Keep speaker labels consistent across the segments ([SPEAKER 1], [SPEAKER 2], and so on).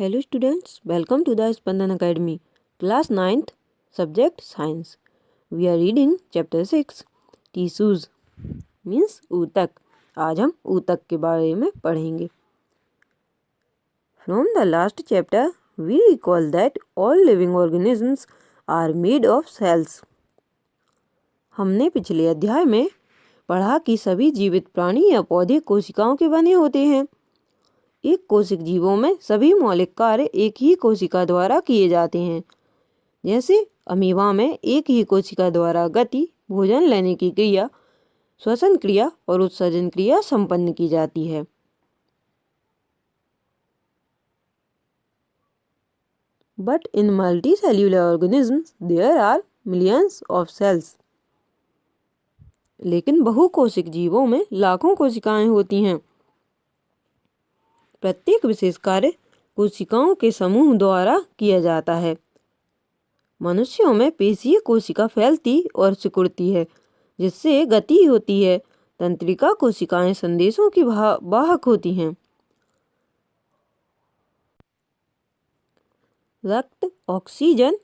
[SPEAKER 1] Hello students, welcome to the Spandan Academy, class 9th, subject science. We are reading chapter 6, tissues means ऊतक. आज हम ऊतक के बारे में पढ़ेंगे. From the last chapter, we recall that all living organisms are made of cells. हमने पिछले अध्याय में पढ़ा कि सभी जीवित प्राणी या पौधे कोशिकाओं के बने होते हैं. एक कोशिक जीवों में सभी मौलिक कार्य एक ही कोशिका द्वारा किए जाते हैं. जैसे अमीबा में एक ही कोशिका द्वारा गति, भोजन लेने की क्रिया, श्वसन क्रिया और उत्सर्जन क्रिया संपन्न की जाती है. But in multicellular organisms there are millions of cells. लेकिन बहुकोशिक जीवों में लाखों कोशिकाएं होती हैं. प्रत्येक विशेष कार्य कोशिकाओं के समूह द्वारा किया जाता है. मनुष्यों में पेशीय कोशिका फैलती और सिकुड़ती है, जिससे गति होती है. तंत्रिका कोशिकाएं संदेशों की वाहक होती हैं. रक्त ऑक्सीजन,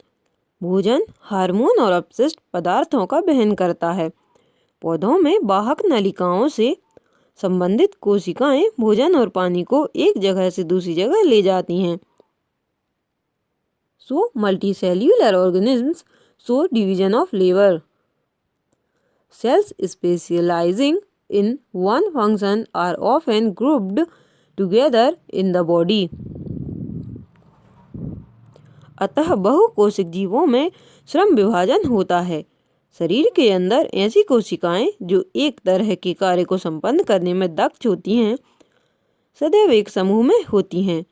[SPEAKER 1] भोजन, हार्मोन और अपशिष्ट पदार्थों का वहन करता है. पौधों में वाहक नलिकाओं से संबंधित कोशिकाएं भोजन और पानी को एक जगह से दूसरी जगह ले जाती हैं. So multicellular organisms show division of labour. Cells specialising in one function are often grouped together in the body. अतः बहुकोशिक जीवों में श्रम विभाजन होता है. शरीर के अंदर ऐसी कोशिकाएं जो एक तरह के कार्य को संपन्न करने में दक्ष होती हैं, सदैव एक समूह में होती हैं.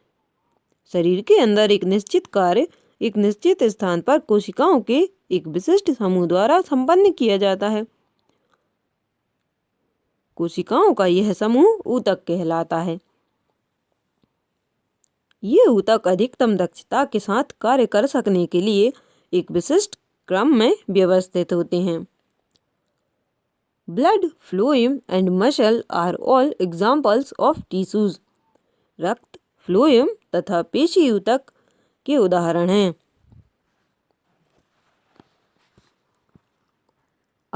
[SPEAKER 1] शरीर के अंदर एक निश्चित कार्य एक निश्चित स्थान पर कोशिकाओं के एक विशिष्ट समूह द्वारा संपन्न किया जाता है. कोशिकाओं का यह समूह ऊतक कहलाता है. ये ऊतक अधिकतम दक्षता के साथ कार्य कर सकने के लिए एक विशिष्ट क्रम में व्यवस्थित होते हैं. Blood, phloem and muscle are all examples of tissues. रक्त, फ्लोएम तथा पेशी ऊतक के उदाहरण हैं.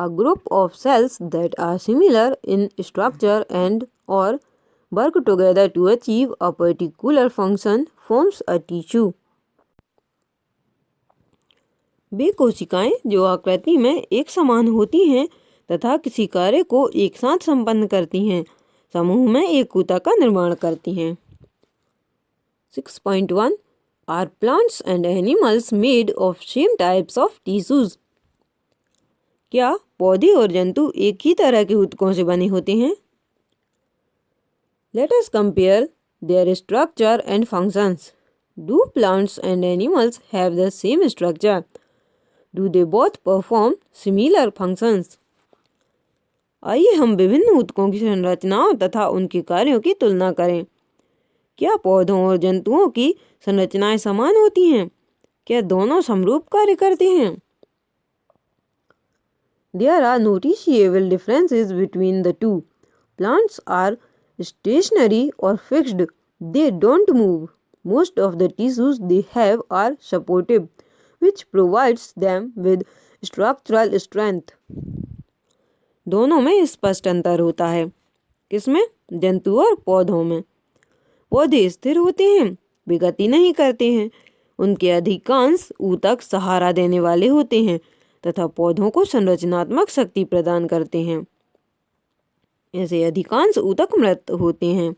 [SPEAKER 1] A group of cells that are similar in structure and or work together to achieve a particular function forms a tissue. वे कोशिकाएं जो आकृति में एक समान होती हैं तथा किसी कार्य को एक साथ संपन्न करती हैं, समूह में एक ऊतक का निर्माण करती हैं. 6.1 Are plants and animals made of same types of tissues? क्या पौधे और जंतु एक ही तरह के ऊतकों से बने होते हैं? Let us compare their structure and functions. Do plants and animals have the same structure? Do they both perform similar functions? आइए हम विभिन्न ऊतकों की संरचनाओं तथा उनके कार्यों की तुलना करें. क्या पौधों और जंतुओं की संरचनाएं समान होती हैं? क्या दोनों समरूप कार्य करते हैं? There are noticeable differences between the two. Plants are stationary or fixed. They don't move. Most of the tissues they have are supportive, which provides them with structural strength. दोनों में स्पष्ट अंतर होता है. किसमें? जंतु और पौधों में. पौधे स्थिर होते हैं, वे गति नहीं करते हैं. उनके अधिकांश ऊतक सहारा देने वाले होते हैं तथा पौधों को संरचनात्मक शक्ति प्रदान करते हैं. ऐसे अधिकांश ऊतक मृत होते हैं.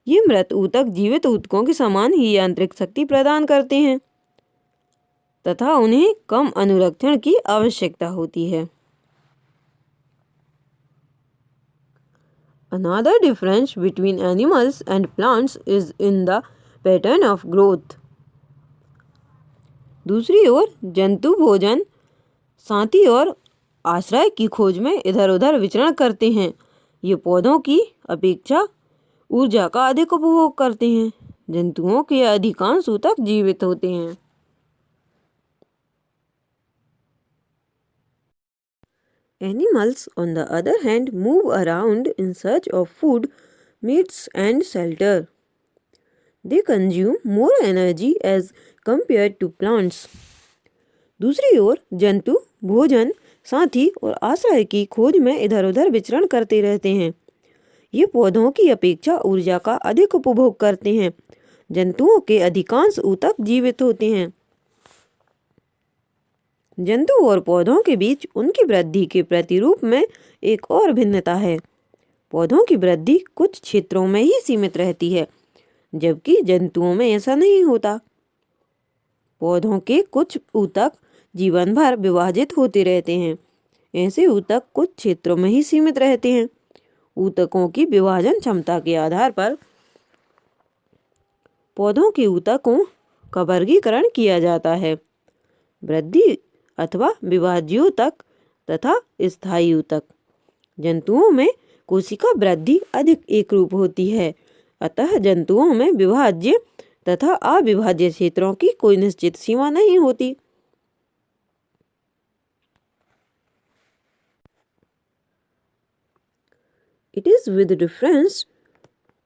[SPEAKER 1] ये मृत ऊतक जीवित ऊतकों के समान ही यांत्रिक शक्ति प्रदान करते हैं तथा उन्हें कम अनुरक्षण की आवश्यकता होती है. Another difference between animals and plants is in the pattern of growth. दूसरी ओर जंतु भोजन, साथी और आश्रय की खोज में इधर उधर विचरण करते हैं. ये पौधों की अपेक्षा ऊर्जा का अधिक उपभोग करते हैं. जंतुओं के अधिकांश ऊतक जीवित होते हैं. Animals, on the other hand, move around in search of food, mates and shelter. They consume more energy as compared to plants. दूसरी ओर जंतु भोजन, साथी और आश्रय की खोज में इधर उधर विचरण करते रहते हैं। ये पौधों की अपेक्षा ऊर्जा का अधिक उपभोग करते हैं। जंतुओं के अधिकांश ऊतक जीवित होते हैं। जंतु और पौधों के बीच उनकी वृद्धि के प्रतिरूप में एक और भिन्नता है। पौधों की वृद्धि कुछ क्षेत्रों में ही सीमित रहती है, जबकि जंतुओं में ऐसा नहीं होता। पौधों के कुछ ऊतक जीवन भर विभाजित होते रहते हैं। ऐसे ऊतक कुछ क्षेत्रों में ही सीमित रहते हैं। ऊतकों की विभाजन क्षमता के आधार पर पौधों के ऊतकों का वर्गीकरण किया जाता है। वृद्धि अथवा विभाज्योतक तथा स्थायी ऊतक। जंतुओं में कोशिका वृद्धि अधिक एकरूप होती है, अतः जंतुओं में विभाज्य तथा अविभाज्य क्षेत्रों की कोई निश्चित सीमा नहीं होती। It is with reference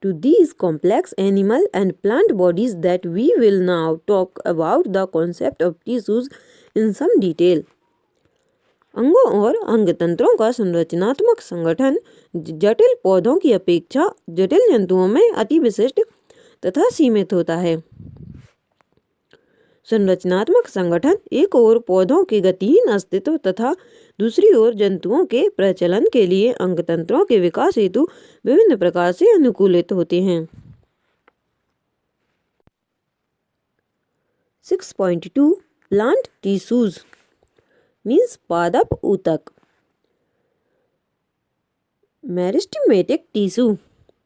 [SPEAKER 1] to these complex animal and plant bodies that we will now talk about the concept of tissues in some detail. अंगों और अंगतंत्रों का संरचनात्मक संगठन जटिल पौधों की अपेक्षा जटिल जंतुओं में अति विशिष्ट तथा सीमित होता है। संरचनात्मक संगठन एक ओर पौधों के गतिहीन अस्तित्व तथा दूसरी ओर जंतुओं के प्रचलन के लिए अंगतंत्रों के विकास हेतु विभिन्न प्रकार से अनुकूलित होते हैं। 6.2 प्लांट टिश्यूज मीन्स पादप ऊतक। मेरिस्टेमेटिक टिश्यू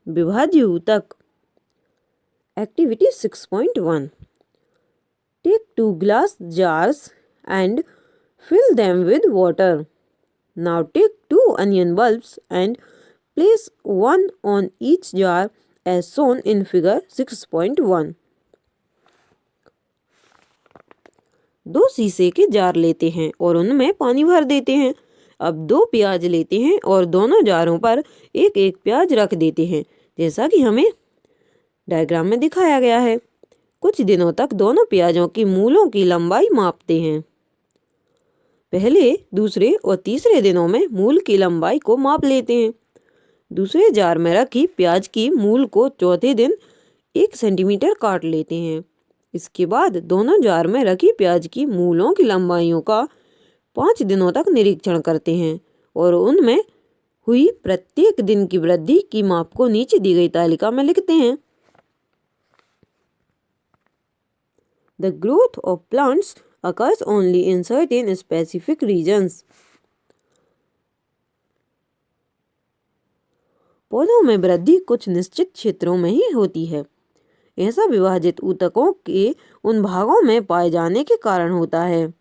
[SPEAKER 1] विभाज्य ऊतक। Activity 6.1 Take 2 glass jars and fill them with water. Now take 2 onion bulbs and place one on each jar as shown in figure 6.1. दो शीशे के जार लेते हैं और उनमें पानी भर देते हैं। अब 2 प्याज लेते हैं और दोनों जारों पर एक एक प्याज रख देते हैं, जैसा कि हमें डायग्राम में दिखाया गया है। कुछ दिनों तक दोनों प्याजों की मूलों की लंबाई मापते हैं। पहले, दूसरे और तीसरे दिनों में मूल की लंबाई को माप लेते हैं। दूसरे जार में रखी प्याज की मूल को चौथे दिन 1 सेंटीमीटर काट लेते हैं। इसके बाद दोनों जार में रखी प्याज की मूलों की लंबाइयों का 5 दिनों तक निरीक्षण करते हैं और उनमें हुई प्रत्येक दिन की वृद्धि की माप को नीचे दी गई तालिका में लिखते हैं। The growth of plants occurs only in certain specific regions. पौधों में वृद्धि कुछ निश्चित क्षेत्रों में ही होती है। ऐसा विभाजित ऊतकों के उन भागों में पाए जाने के कारण होता है।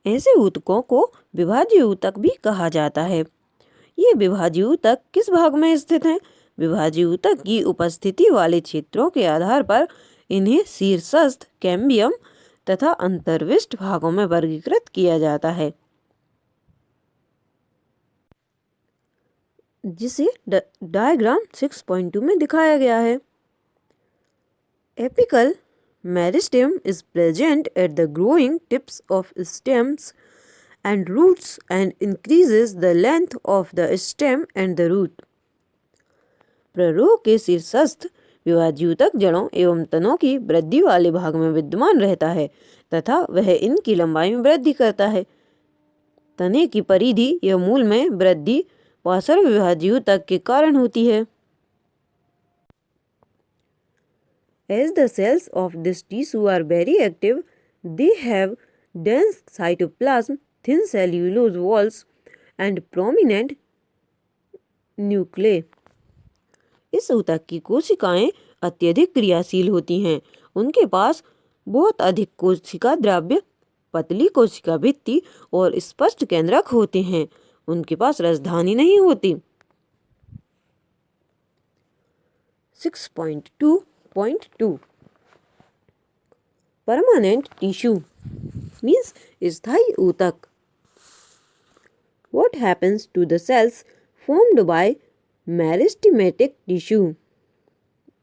[SPEAKER 1] ऐसे ऊतकों को विभाज्य ऊतक भी कहा जाता है। ये विभाज्य ऊतक किस भाग में स्थित हैं? विभाज्य ऊतक की उपस्थिति वाले क्षेत्रों के आधार पर इन्हें शीर्षस्थ, कैम्बियम तथा अंतर्विष्ट भागों में वर्गीकृत किया जाता है, जिसे डायग्राम 6.2 में दिखाया गया है। Apical meristem is present at the growing tips of stems and roots and increases the length of the stem and the root. प्ररोह के शीर्षस्थ विभाज्य ऊतक जड़ों एवं तनों की वृद्धि वाले भाग में विद्यमान रहता है तथा वह इनकी लंबाई में वृद्धि करता है। तने की परिधि या मूल में वृद्धि पार्श्व विभाज्य ऊतक के कारण होती है। As the cells of this tissue are very active, they have dense cytoplasm, thin cellulose walls and prominent nuclei. इस ऊतक की कोशिकाएं अत्यधिक क्रियाशील होती हैं। उनके पास बहुत अधिक कोशिका द्रव्य, पतली कोशिका भित्ति और स्पष्ट केंद्रक होते हैं। उनके पास राजधानी नहीं होती। 6.2.2 परमानेंट टिश्यू मीन्स स्थायी ऊतक। What happens to the cells formed by meristematic tissue.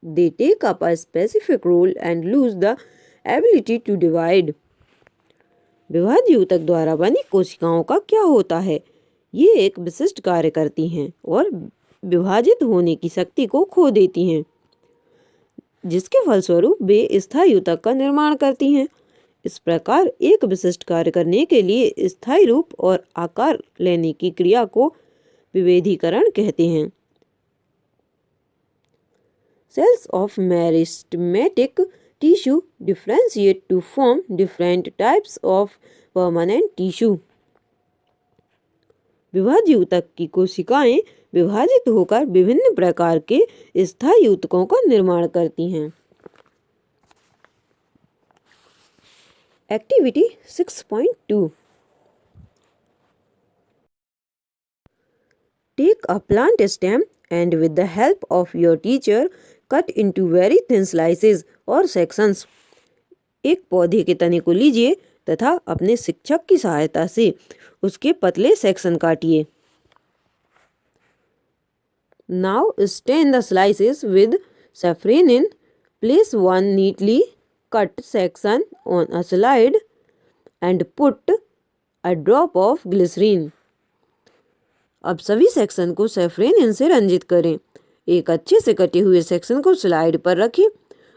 [SPEAKER 1] They take up a specific role and lose the ability to divide. विभाज्य ऊतक द्वारा बनी कोशिकाओं का क्या होता है? ये एक विशिष्ट कार्य करती हैं और विभाजित होने की शक्ति को खो देती हैं, जिसके फलस्वरूप वे स्थायी ऊतक का निर्माण करती हैं। इस प्रकार एक विशिष्ट कार्य करने के लिए स्थायी रूप और आकार लेने की क्रिया को विभेदीकरण कहते हैं। Cells of meristematic tissue differentiate to form different types of permanent tissue. विभाज्य ऊतक की कोशिकाएं विभाजित होकर विभिन्न प्रकार के स्थायी ऊतकों का निर्माण करती हैं। Activity 6.2 Take a plant stem and with the help of your teacher cut into very thin slices or sections. एक पौधे के तने को लीजिए तथा अपने शिक्षक की सहायता से उसके पतले section काटिए। Now stain the slices with safranin. Place one neatly cut section on a slide and put a drop of glycerin. अब सभी सेक्शन को सैफरेन से रंजित करें। एक अच्छे से कटे हुए सेक्शन को स्लाइड पर रखें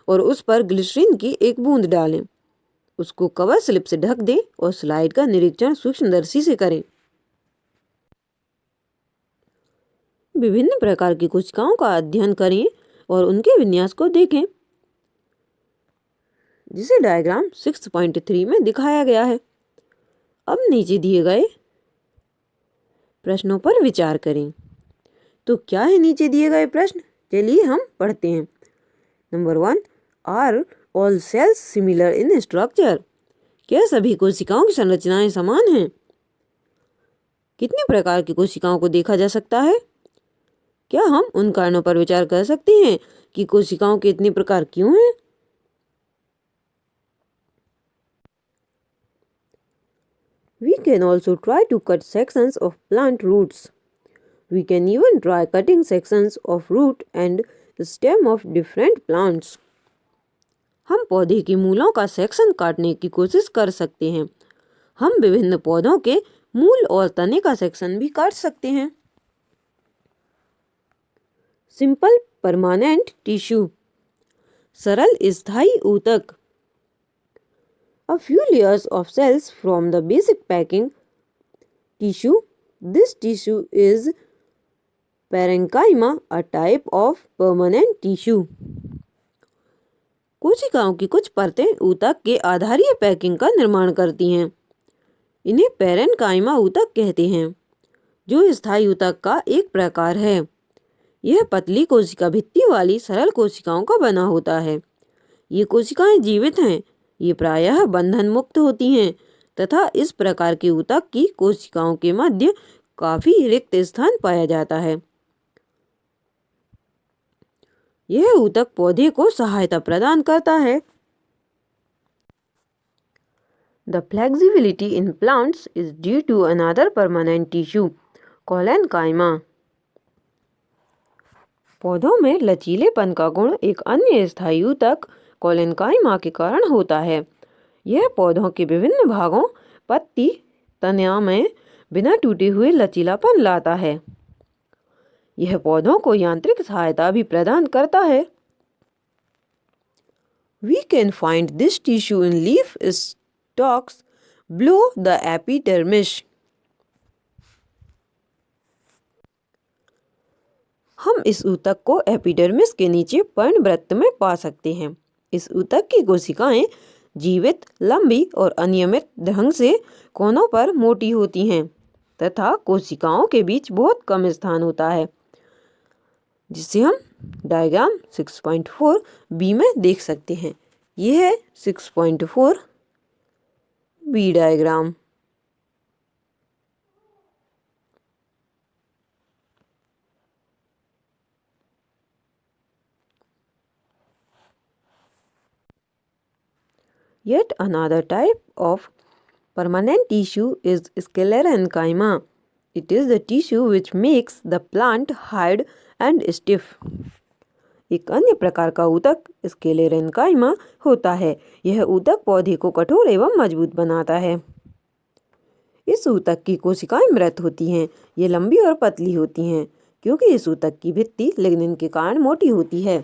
[SPEAKER 1] और उस पर ग्लिसरीन की एक बूंद डालें। उसको कवर स्लिप से ढक दें और स्लाइड का निरीक्षण सूक्ष्मदर्शी से करें। विभिन्न प्रकार की कोशिकाओं का अध्ययन करें और उनके विन्यास को देखें, जिसे डायग्राम 6.3 में दिखाया गया है। अब नीचे दिए गए प्रश्नों पर विचार करें। तो क्या है नीचे दिए गए प्रश्न? चलिए हम पढ़ते हैं। Number 1, are all cells similar in structure? क्या सभी कोशिकाओं की संरचनाएं समान हैं? कितने प्रकार की कोशिकाओं को देखा जा सकता है? क्या हम उन कारणों पर विचार कर सकते हैं कि कोशिकाओं के इतने प्रकार क्यों हैं? We can also try to cut sections of plant roots. We can even try cutting sections of root and stem of different plants. हम पौधे की मूलों का सेक्शन काटने की कोशिश कर सकते हैं। हम विभिन्न पौधों के मूल और तने का सेक्शन भी काट सकते हैं। सिंपल परमानेंट टिश्यू, सरल स्थायी ऊतक। A few layers of cells from the basic packing tissue. This tissue is parenchyma, a type of permanent tissue. कोशिकाओं की कुछ परतें ऊतक के आधारीय पैकिंग का निर्माण करती हैं। इन्हें पैरेनकाइमा ऊतक कहते हैं, जो स्थायी ऊतक का एक प्रकार है। यह पतली कोशिका भित्ति वाली सरल कोशिकाओं का बना होता है। ये कोशिकाएं जीवित हैं। ये प्रायः बंधन मुक्त होती हैं तथा इस प्रकार के ऊतक की कोशिकाओं के मध्य काफी रिक्त स्थान पाया जाता है। यह ऊतक पौधे को सहायता प्रदान करता है। The flexibility in plants is due to another permanent tissue, collenchyma. पौधों में लचीलेपन का गुण एक अन्य स्थायी ऊतक कोलेनकाइमा के कारण होता है। यह पौधों के विभिन्न भागों, पत्ती, तने में बिना टूटे हुए लचीलापन लाता है। यह पौधों को यांत्रिक सहायता भी प्रदान करता है। We can find this tissue in leaf stalks below the epidermis. हम इस ऊतक को एपिडर्मिस के नीचे पर्णवृत्त में पा सकते हैं। इस ऊतक की कोशिकाएं जीवित, लंबी और अनियमित ढंग से कोनों पर मोटी होती हैं तथा कोशिकाओं के बीच बहुत कम स्थान होता है, जिसे हम डायग्राम 6.4 बी में देख सकते हैं। यह है 6.4 B diagram. Yet another type of permanent tissue is sclerenchyma. It is the tissue which makes the plant hard and stiff. एक अन्य प्रकार का ऊतक स्क्लेरेन्काइमा होता है। यह ऊतक पौधे को कठोर एवं मजबूत बनाता है। इस ऊतक की कोशिकाएं मृत होती हैं। ये लंबी और पतली होती हैं क्योंकि इस ऊतक की भित्ति लिग्निन के कारण मोटी होती है।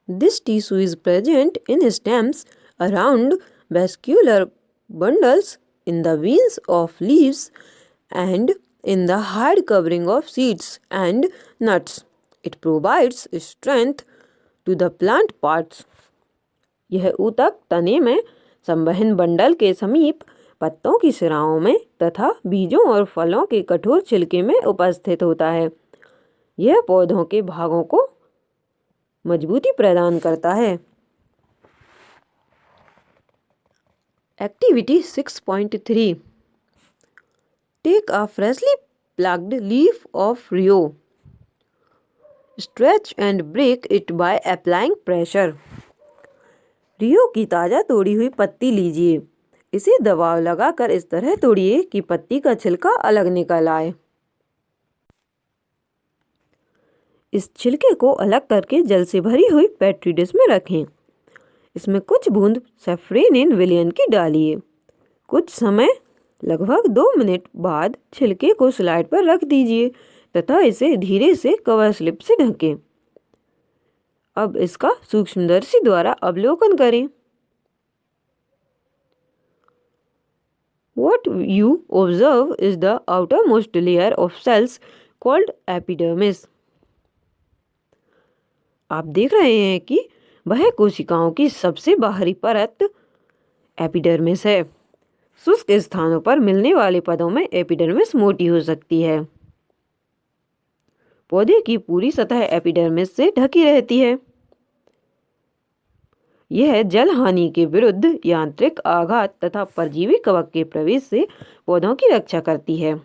[SPEAKER 1] This tissue is present in stems, around vascular bundles, in the veins of leaves, and in the hard covering of seeds and nuts. It provides strength to the plant parts. यह ऊतक तने में संवहन बंडल के समीप, पत्तों की सिराओं में तथा बीजों और फलों के कठोर छिलके में उपस्थित होता है। यह पौधों के भागों को मजबूती प्रदान करता है। Activity 6.3 take a freshly plucked leaf of Rhoeo, stretch and break it by applying pressure. Rhoeo की ताज़ा तोड़ी हुई पत्ती लीजिए। इसे दबाव लगाकर इस तरह तोड़िए कि पत्ती का छिलका अलग निकल आए। इस छिलके को अलग करके जल से भरी हुई पेट्री डिश में रखें। इसमें कुछ बूंद सैफरेन विलयन की डालिए। कुछ समय लगभग 2 मिनट बाद छिलके को स्लाइड पर रख दीजिए तथा इसे धीरे से कवर स्लिप से ढकें। अब इसका सूक्ष्मदर्शी द्वारा अवलोकन करें। What you observe is the outermost layer of cells called epidermis. आप देख रहे हैं कि वह कोशिकाओं की सबसे बाहरी परत एपिडर्मिस है। शुष्क स्थानों पर मिलने वाले पदों में एपिडर्मिस मोटी हो सकती है। पौधे की पूरी सतह एपिडर्मिस से ढकी रहती है। यह जल हानि के विरुद्ध यांत्रिक आघात तथा परजीवी कवक के प्रवेश से पौधों की रक्षा करती है।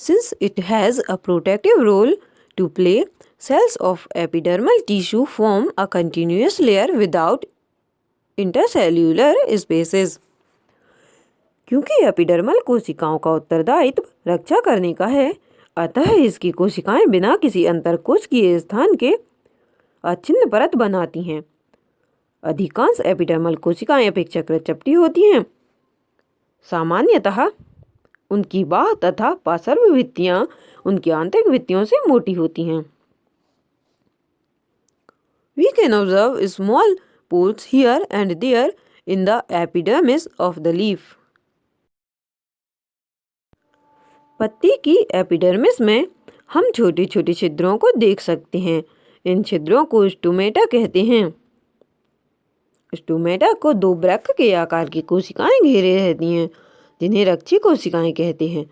[SPEAKER 1] Since it has a protective role to play, cells of epidermal tissue form a continuous layer without intercellular spaces. क्योंकि एपिडर्मल कोशिकाओं का उत्तरदायित्व रक्षा करने का है, अतः इसकी कोशिकाएं बिना किसी अंतरकोशिकीय स्थान के अछिन्न परत बनाती हैं। अधिकांश एपिडर्मल कोशिकाएं अपेक्षाकृत चपटी होती हैं। सामान्यतः उनकी बाह्य तथा पार्श्व भित्तियां उनकी आंतरिक भित्तियों से मोटी होती हैं। We can observe small pores here and there in the epidermis of the leaf. पत्ती की एपिडर्मिस में हम छोटे छोटे छिद्रों को देख सकते हैं। इन छिद्रों को स्टोमेटा कहते हैं। स्टोमेटा को 2 वृक्क के आकार की कोशिकाएं घेरे रहती हैं, जिन्हें रक्षी कोशिकाएं कहते हैं।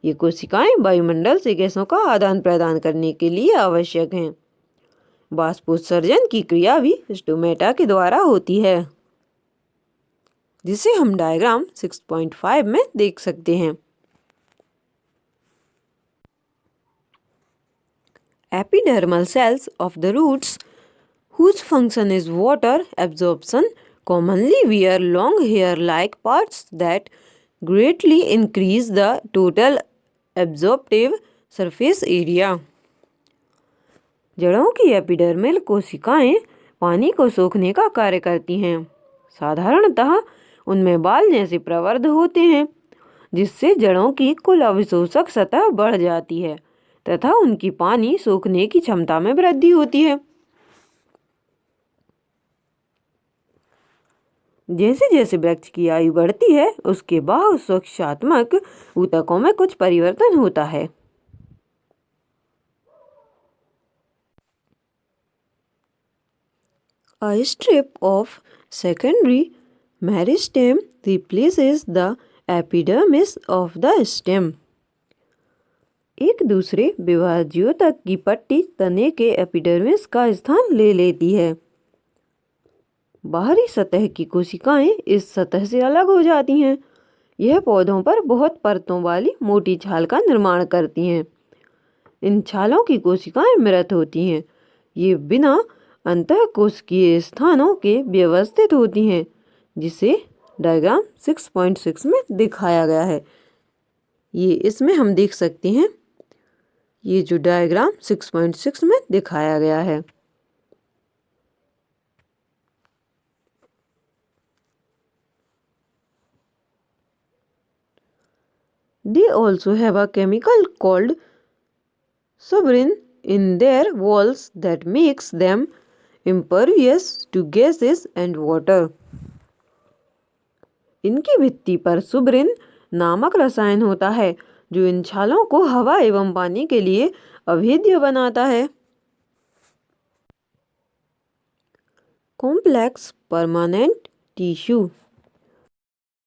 [SPEAKER 1] ये कोशिकाएं वायुमंडल से गैसों का आदान प्रदान करने के लिए आवश्यक हैं। बाष्पोत्सर्जन की क्रिया भी स्टोमेटा के द्वारा होती है, जिसे हम डायग्राम 6.5 में देख सकते हैं। Epidermal cells of the roots, whose function is water absorption, commonly wear long hair-like parts that greatly increase the total absorptive surface area. जड़ों की एपिडर्मल कोशिकाएं पानी को सोखने का कार्य करती हैं। साधारणतः उनमें बाल जैसे प्रवर्ध होते हैं, जिससे जड़ों की कुल अवशोषक सतह बढ़ जाती है तथा उनकी पानी सोखने की क्षमता में वृद्धि होती है। जैसे जैसे वृक्ष की आयु बढ़ती है, उसके बाह्य सुरक्षात्मक ऊतकों में कुछ परिवर्तन होता है। A strip of secondary meristem replaces the epidermis of the stem. एक दूसरे विभाज्योतक की पट्टी तने के एपिडर्मिस का स्थान ले लेती है। बाहरी सतह की कोशिकाएं इस सतह से अलग हो जाती हैं। यह पौधों पर बहुत परतों वाली मोटी छाल का निर्माण करती हैं। इन छालों की कोशिकाएं मृत होती हैं। ये बिना अंतःकोशिकीय स्थानों के व्यवस्थित होती हैं, जिसे डायग्राम 6.6 में दिखाया गया है। ये इसमें हम देख सकते हैं, ये जो डायग्राम 6.6 में दिखाया गया है। They also have a chemical called suberin in their walls that makes them impervious to gases and water. इनकी भित्ति पर सुबरिन नामक रसायन होता है जो इन छालों को हवा एवं पानी के लिए अभेद्य बनाता है। Complex permanent tissue